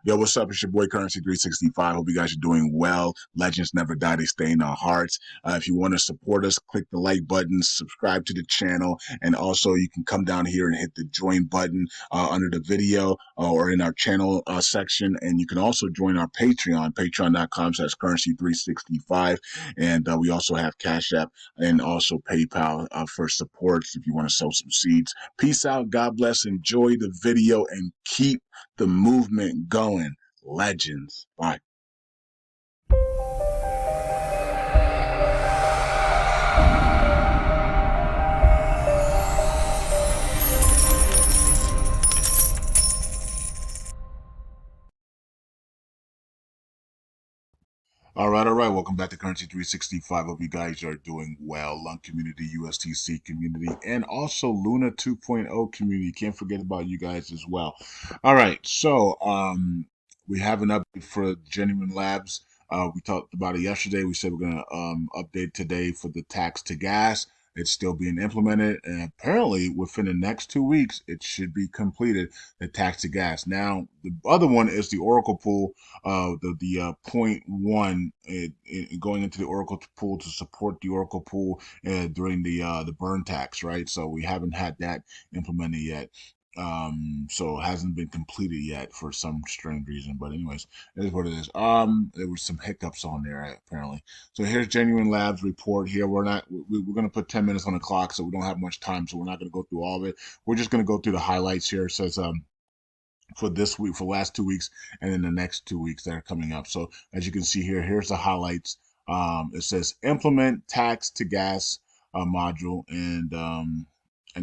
Yo, what's up? It's your boy Currency 365. Hope you guys are doing well. Legends never die, they stay in our hearts. If you want to support us, click the like button, subscribe to the channel, and also you can come down here and hit the join button under the video or in our channel section. And you can also join our Patreon, patreon.com/currency365. And we also have Cash App and also PayPal for support if you want to sow some seeds. Peace out. God bless. Enjoy the video and keep the movement going. Legends. Bye. All right, all right. Welcome back to Currency 365. Hope you guys are doing well. LUNC community, USTC community, and also Luna 2.0 community. Can't forget about you guys as well. All right, so we have an update for Genuine Labs. We talked about it yesterday. We said we're gonna update today for the Tax2Gas. It's still being implemented, and apparently within the next 2 weeks, it should be completed. The Tax2Gas. Now, the other one is the Oracle pool the point one going into the Oracle pool to support the Oracle pool during the burn tax, right? So we haven't had that implemented yet. So it hasn't been completed yet for some strange reason. But anyways, it is what it is. There was some hiccups on there apparently. So here's Genuine Labs report here. We're gonna put 10 minutes on the clock, so we don't have much time. So we're not gonna go through all of it. We're just gonna go through the highlights here. It says for this week, for the last 2 weeks, and then the next 2 weeks that are coming up. So as you can see here, here's the highlights. It says implement Tax2Gas module, and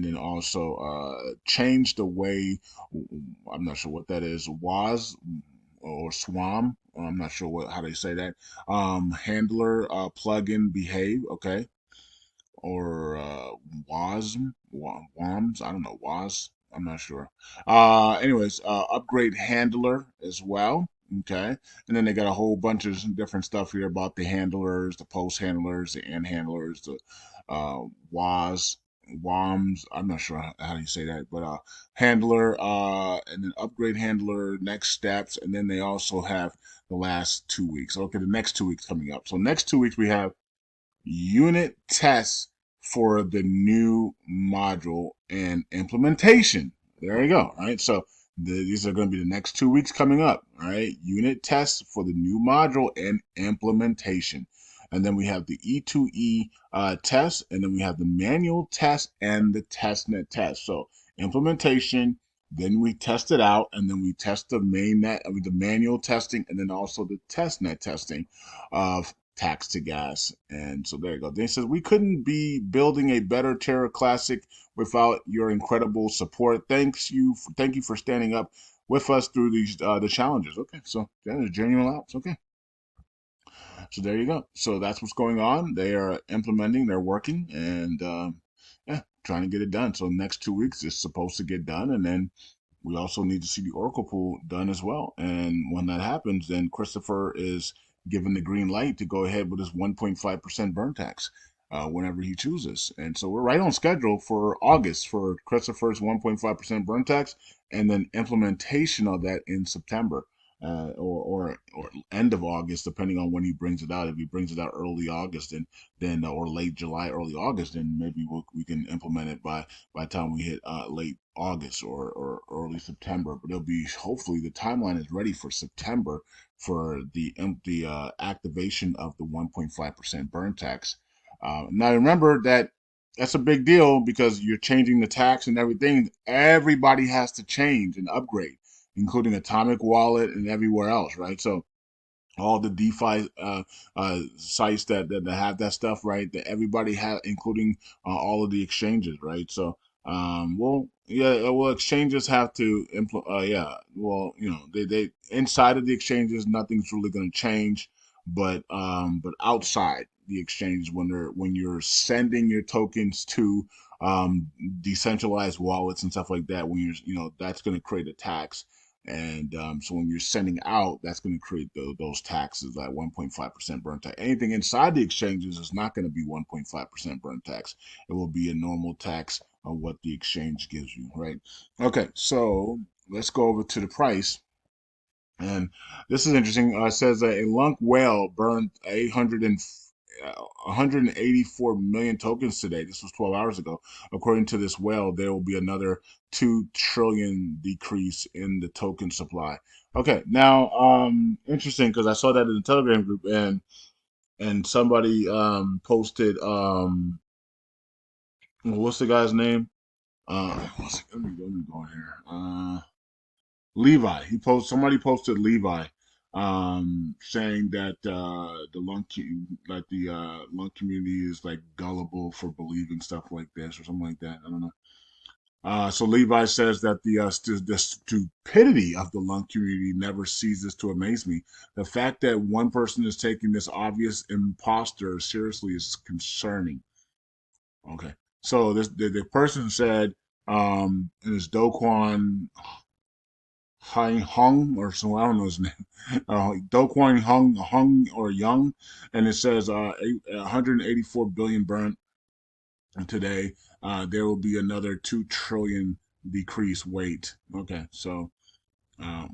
then also change the way, I'm not sure what that is, WAS or SWAM. I'm not sure how they say that. Handler plugin behave, okay, or WASMs. I don't know, WAS. I'm not sure. Anyways, upgrade handler as well. Okay, and then they got a whole bunch of different stuff here about the handlers, the post handlers, the end handlers, the WAS, WAMs. I'm not sure how you say that, but handler, and then upgrade handler, next steps, and then they also have the last 2 weeks. Okay, the next 2 weeks coming up. So next 2 weeks we have unit tests for the new module and implementation. There you go. All right. So these are going to be the next 2 weeks coming up. All right. Unit tests for the new module and implementation. And then we have the E2E test, and then we have the manual test and the testnet test. So implementation, then we test it out, and then we test the the manual testing, and then also the testnet testing of Tax2Gas. And so there you go. Then he says, we couldn't be building a better Terra Classic without your incredible support. Thank you for standing up with us through these the challenges. Okay, so that is Genuine Labs. Okay, so there you go. So that's what's going on. They are implementing, they're working, and yeah, trying to get it done. So next 2 weeks is supposed to get done, and then we also need to see the Oracle pool done as well. And when that happens, then Christopher is given the green light to go ahead with his 1.5% burn tax whenever he chooses. And so we're right on schedule for August for Christopher's 1.5% burn tax, and then implementation of that in September. Or end of August, depending on when he brings it out. If he brings it out early August, then or late July, early August, then maybe we can implement it by the time we hit late August or early September. But it'll be, hopefully the timeline is ready for September for the activation of the 1.5% burn tax. Now remember that that's a big deal because you're changing the tax and everything. Everybody has to change and upgrade, including Atomic Wallet and everywhere else, right? So all the DeFi sites that have that stuff, right? That everybody has, including all of the exchanges, right? So, exchanges have to they inside of the exchanges, nothing's really going to change, but outside the exchange, when you're sending your tokens to decentralized wallets and stuff like that, when that's going to create a tax. And so when you're sending out, that's going to create those taxes, like 1.5% burn tax. Anything inside the exchanges is not going to be 1.5% burn tax. It will be a normal tax of what the exchange gives you, right? Okay, so let's go over to the price. And this is interesting. It says that a LUNC whale burned 184 million tokens today. This was 12 hours ago. According to this whale, there will be another 2 trillion decrease in the token supply. Okay, now interesting because I saw that in the Telegram group, and somebody posted what's the guy's name? Let me go in here. Levi. Somebody posted Levi, saying that the like the lung community is like gullible for believing stuff like this or something like that. I don't know. So Levi says that the stupidity of the lung community never ceases to amaze me. The fact that one person is taking this obvious imposter seriously is concerning. Okay, so the person said, and it's Do Kwon Hai Hung or so I don't know his name. Do Kwon Hung or Young, and it says 184 billion burnt today. There will be another 2 trillion decrease. Wait, okay, so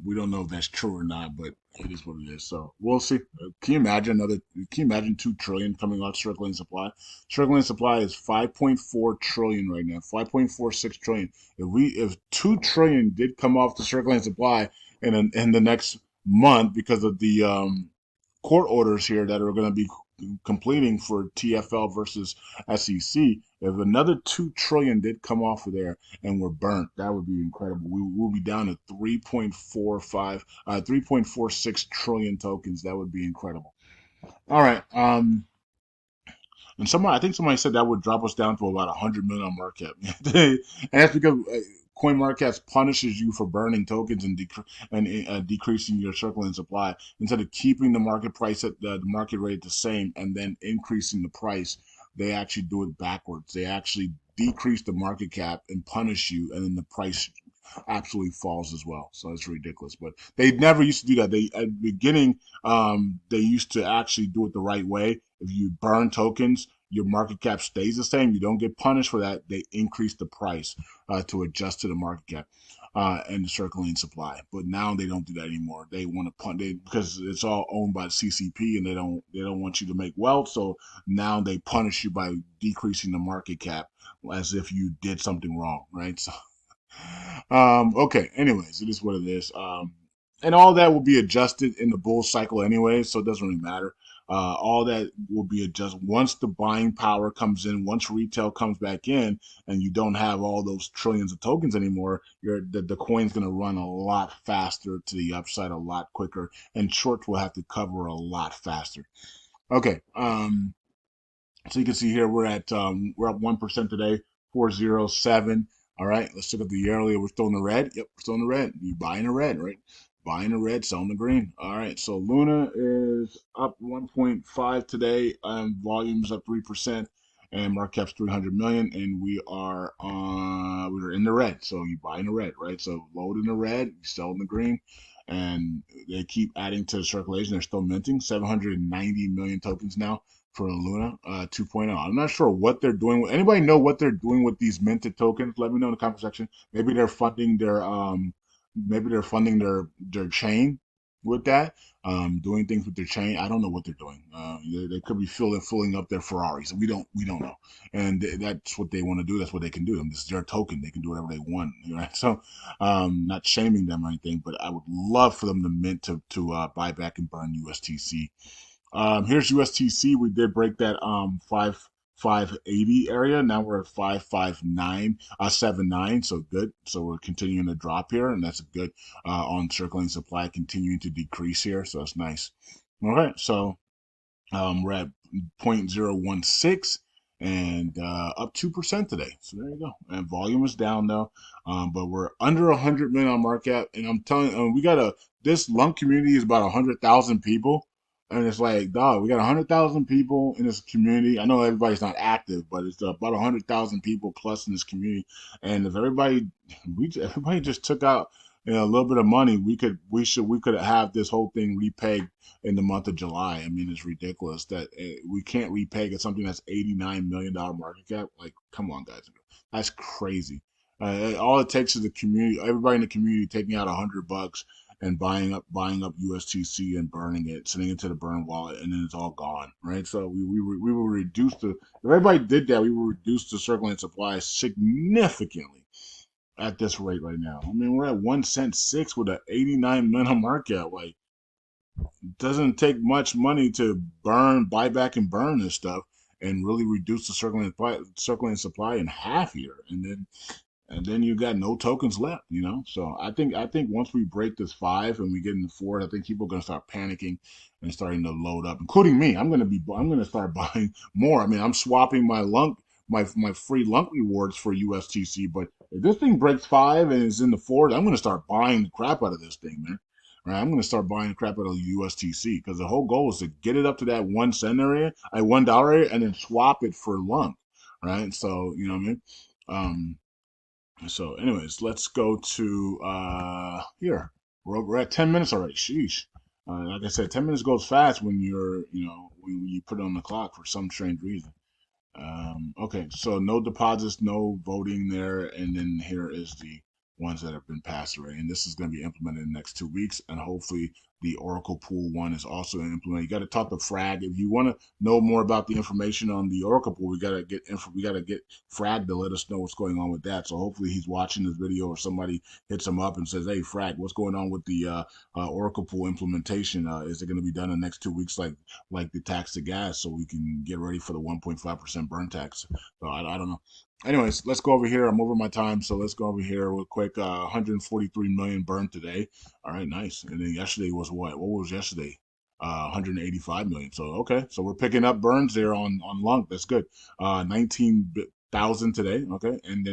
we don't know if that's true or not, but it is what it is. So we'll see. Can you imagine another? Can you imagine 2 trillion coming off circulating supply? Circulating supply is 5.4 trillion right now. 5.46 trillion. If 2 trillion did come off the circulating supply in the next month because of the court orders here that are going to be completing for TFL versus SEC, if another 2 trillion did come off of there and were burnt, that would be incredible. Will be down to 3.46 trillion tokens. That would be incredible. All right. And I think somebody said that would drop us down to about 100 million on market cap. And that's because CoinMarketCap punishes you for burning tokens and decreasing your circulating supply instead of keeping the market price at the market rate the same and then increasing the price. They actually do it backwards. They actually decrease the market cap and punish you, and then the price absolutely falls as well. So it's ridiculous. But they never used to do that. They at the beginning, they used to actually do it the right way. If you burn tokens, your market cap stays the same. You don't get punished for that. They increase the price to adjust to the market cap and the circulating supply. But now they don't do that anymore. They want to because it's all owned by the CCP, and they don't want you to make wealth. So now they punish you by decreasing the market cap as if you did something wrong, right? So okay. Anyways, it is what it is. And all that will be adjusted in the bull cycle anyway, so it doesn't really matter. All that will be adjusted once the buying power comes in, once retail comes back in, and you don't have all those trillions of tokens anymore. The coin's going to run a lot faster to the upside, a lot quicker, and shorts will have to cover a lot faster. Okay. So you can see here we're up 1% today, 407. All right, let's look at the yearly. We're still in the red. Yep, we're still in the red. You buying the red, right? Buying the red, selling the green. All right, so Luna is up 1.5 today. Volume's up 3%, and market cap's 300 million, and we're in the red. So you buy in the red, right? So load in the red, you sell in the green, and they keep adding to the circulation. They're still minting 790 million tokens now for Luna 2.0. I'm not sure what they're doing. Anybody know what they're doing with these minted tokens? Let me know in the comment section. Maybe they're funding their chain with that. Doing things with their chain. I don't know what they're doing. They could be filling up their Ferraris. We don't know. And that's what they want to do. That's what they can do. This is their token. They can do whatever they want. Right? So, not shaming them or anything, but I would love for them to mint to buy back and burn USTC. Here's USTC. We did break that 580 area. Now we're at 559.79. So good. So we're continuing to drop here, and that's good on circling supply continuing to decrease here. So that's nice. All right. So we're at 0.016 and up 2% today. So there you go. And volume is down though, but we're under 100 million on market cap. And I'm telling you, this LUNC community is about 100,000 people. And it's like, dog, we got 100,000 people in this community. I know everybody's not active, but it's about 100,000 people plus in this community. And if everybody just took out a little bit of money, we could have this whole thing repaid in the month of July. I mean, it's ridiculous that we can't repay at something that's $89 million market cap. Like, come on, guys, that's crazy. All it takes is the community, everybody in the community taking out $100 and buying up USTC and burning it, sending it to the burn wallet, and then it's all gone, right? So we will reduce the if everybody did that, we will reduce the circulating supply significantly at this rate right now. I mean, we're at 1 cent six with an 89 minimum market. Like, it doesn't take much money to buy back and burn this stuff and really reduce the circulating supply in half here, and then you got no tokens left, you know. So I think once we break this five and we get into four, I think people are gonna start panicking and starting to load up, including me. I'm gonna start buying more. I mean, I'm swapping my free LUNC rewards for USTC, but if this thing breaks five and is in the fours, I'm gonna start buying the crap out of this thing, man. Right, I'm gonna start buying the crap out of USTC because the whole goal is to get it up to that 1 cent area, $1 area, and then swap it for LUNC, right? So you know what I mean. So, anyways, let's go to here. We're at 10 minutes already. Sheesh. Like I said, 10 minutes goes fast when when you put it on the clock for some strange reason. Okay, so no deposits, no voting there, and then here is the ones that have been passed already. And this is going to be implemented in the next 2 weeks, and hopefully the Oracle Pool one is also implemented. You got to talk to Frag if you want to know more about the information on the Oracle Pool. We got to get Frag to let us know what's going on with that. So hopefully he's watching this video or somebody hits him up and says, "Hey, Frag, what's going on with the Oracle Pool implementation? Is it going to be done in the next 2 weeks, like the Tax2Gas, so we can get ready for the 1.5% burn tax?" So I don't know. Anyways, let's go over here. I'm over my time, so let's go over here real quick. 143 million burned today. All right, nice. And then yesterday was what? What was yesterday? 185 million. So okay, so we're picking up burns there on LUNC. That's good. 19,000 today. Okay, and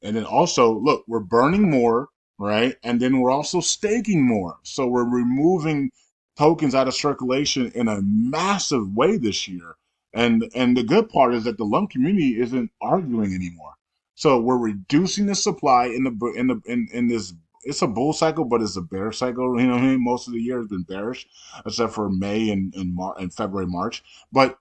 then also look, we're burning more, right? And then we're also staking more. So we're removing tokens out of circulation in a massive way this year. And the good part is that the LUNC community isn't arguing anymore. So we're reducing the supply in this. It's a bull cycle, but it's a bear cycle. You know what I mean? Most of the year has been bearish, except for May and February, March. But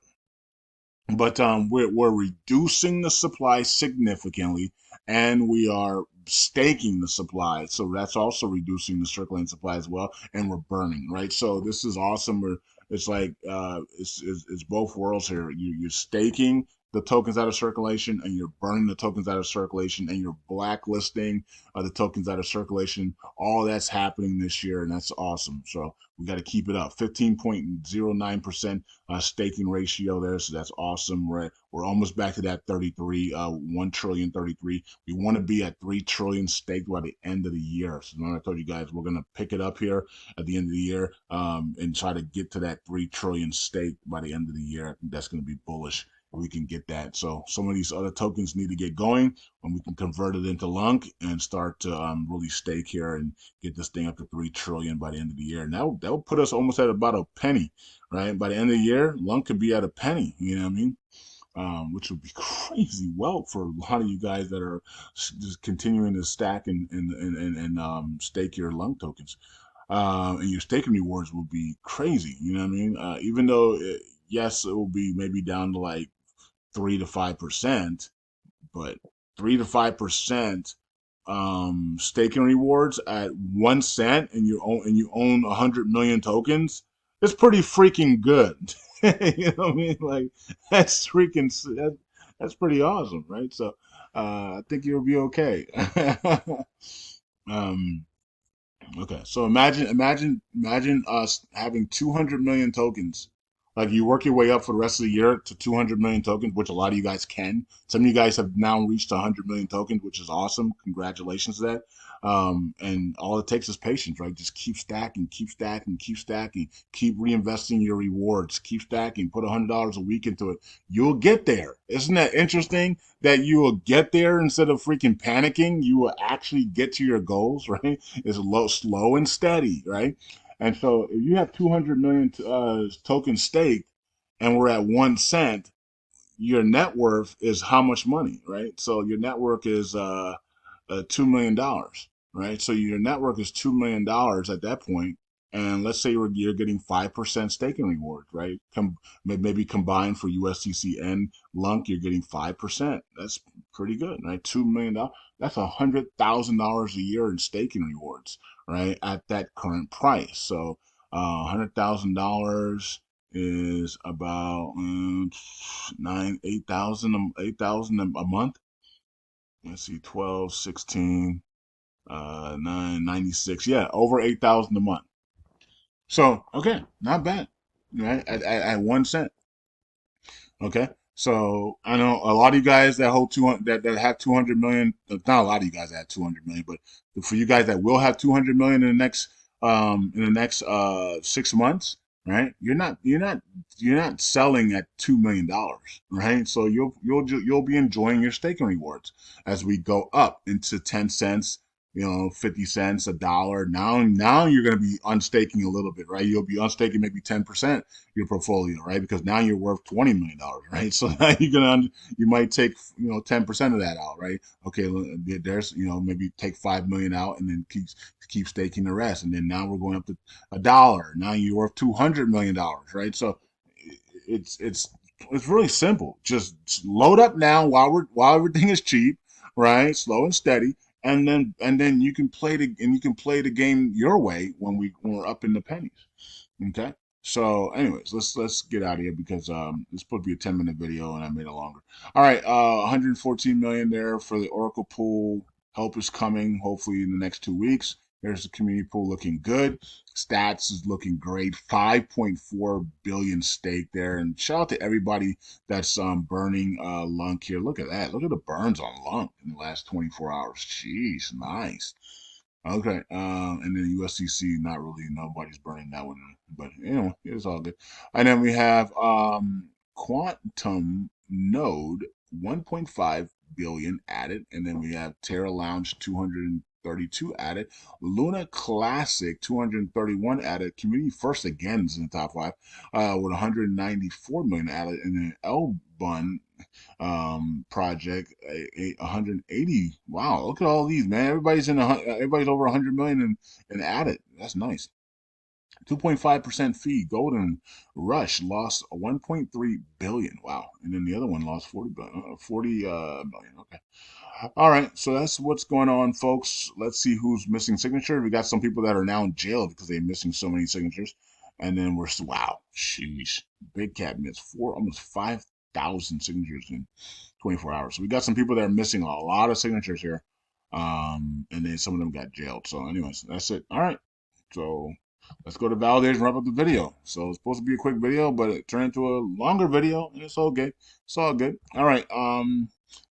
we're reducing the supply significantly, and we are staking the supply, so that's also reducing the circulating supply as well, and we're burning, right? So this is awesome. It's like it's both worlds here. You're staking the tokens out of circulation, and you're burning the tokens out of circulation, and you're blacklisting the tokens out of circulation. All that's happening this year, and that's awesome. So we got to keep it up. 15.09% staking ratio there, so that's awesome. We're almost back to that 33, 1 trillion 33. We want to be at 3 trillion staked by the end of the year. So I told you guys we're gonna pick it up here at the end of the year, and try to get to that 3 trillion stake by the end of the year. I think that's gonna be bullish. We can get that. So some of these other tokens need to get going, and we can convert it into LUNC and start to really stake here and get this thing up to 3 trillion by the end of the year. And that will put us almost at about a penny, right? By the end of the year, LUNC could be at a penny. You know what I mean? Which would be crazy wealth for a lot of you guys that are just continuing to stack and stake your LUNC tokens. And your staking rewards will be crazy. You know what I mean? Even though, yes, it will be maybe down to like 3 to 5%, but 3 to 5% staking rewards at 1 cent, and you own 100 million tokens. It's pretty freaking good. You know what I mean? Like that's pretty awesome, right? So I think you'll be okay. um, Okay, so imagine us having 200 million tokens. Like you work your way up for the rest of the year to 200 million tokens, which a lot of you guys can. Some of you guys have now reached 100 million tokens, which is awesome. Congratulations to that. And all it takes is patience, right? Just keep stacking, keep stacking, keep stacking, keep reinvesting your rewards, keep stacking, put $100 a week into it. You'll get there. Isn't that interesting? That you will get there instead of freaking panicking. You will actually get to your goals, right? It's slow and steady, right? And so if you have 200 million tokens staked and we're at 1 cent, your net worth is how much money, right? So your net worth is $2 million, right? So your net worth is $2 million at that point, and let's say you're getting 5% staking reward, right? Maybe combined for USDC and LUNC, you're getting 5%. That's pretty good, right? $2 million. That's $100,000 a year in staking rewards, right, at that current price. So $100,000 is about 8,000 a month. Let's see, 12, 16, 996. Yeah, over 8,000 a month. So, okay, not bad, right? At 1 cent. Okay. So I know a lot of you guys that hold 200 that have 200 million. Not a lot of you guys that have 200 million, but for you guys that will have 200 million in the next 6 months, right? You're not selling at $2 million, right? So you'll be enjoying your staking rewards as we go up into 10 cents. 50 cents, a dollar. Now you're going to be unstaking a little bit, right? You'll be unstaking maybe 10% your portfolio, right? Because now you're worth $20 million, right? So now you might take 10% of that out, right? Okay, there's maybe take 5 million out and then keep staking the rest, and then now we're going up to a dollar. Now you're worth $200 million, right? So it's it's really simple. Just load up now while everything is cheap, right? Slow and steady, and then you can play the game your way when we're up in the pennies. Okay. So, anyways, let's get out of here because it's supposed to be a 10-minute video and I made it longer. All right, 114 million there for the Oracle pool. Help is coming, hopefully in the next 2 weeks. There's the community pool looking good. Stats is looking great. 5.4 billion stake there, and shout out to everybody that's burning LUNC here. Look at that. Look at the burns on LUNC in the last 24 hours. Jeez, nice. Okay, and then USCC, not really, nobody's burning that one, but it's all good. And then we have Quantum Node, 1.5 billion added, and then we have Terra Lounge, 232 added, Luna Classic, 231 added, Community First again is in the top five, with 194 million added, and then L Bun project 180. Wow, look at all these, man. Everybody's over 100 million and added. That's nice. 2.5% fee. Golden Rush lost 1.3 billion. Wow. And then the other one lost 40 billion, 40 million. Okay. All right. So that's what's going on, folks. Let's see who's missing signatures. We got some people that are now in jail because they're missing so many signatures. And then wow, sheesh. Big Cat missed almost 5,000 signatures in 24 hours. So we got some people that are missing a lot of signatures here. And then some of them got jailed. So, anyways, that's it. All right. So let's go to validation, wrap up the video. So it's supposed to be a quick video, but it turned into a longer video, and it's all good. It's all good. All right.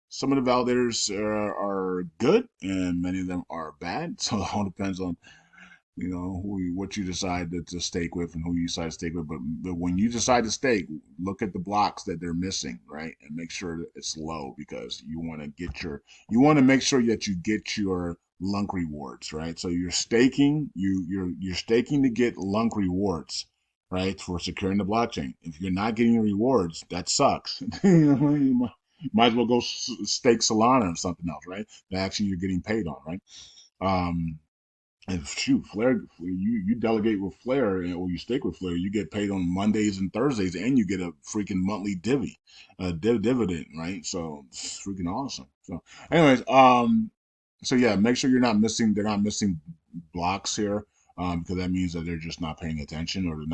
Some of the validators are good, and many of them are bad. So it all depends on what you decide to stake with and who you decide to stake with. But when you decide to stake, look at the blocks that they're missing, right, and make sure that it's low because you want to make sure that you get your LUNC rewards, right? So you're staking, you're staking to get LUNC rewards, right, for securing the blockchain. If you're not getting your rewards, that sucks. You might as well go stake Solana or something else, right? That actually you're getting paid on, right? And shoot, Flare, you delegate with Flare or you stake with Flare, you get paid on Mondays and Thursdays, and you get a freaking monthly dividend, right? So it's freaking awesome. So, anyways, so yeah, make sure they're not missing blocks here, because that means that they're just not paying attention or they're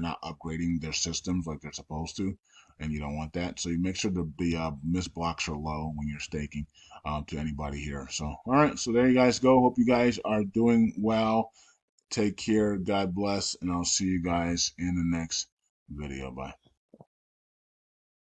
not upgrading their systems like they're supposed to, and you don't want that. So you make sure the missed blocks are low when you're staking to anybody here. So all right, so there you guys go. Hope you guys are doing well. Take care. God bless, and I'll see you guys in the next video. Bye.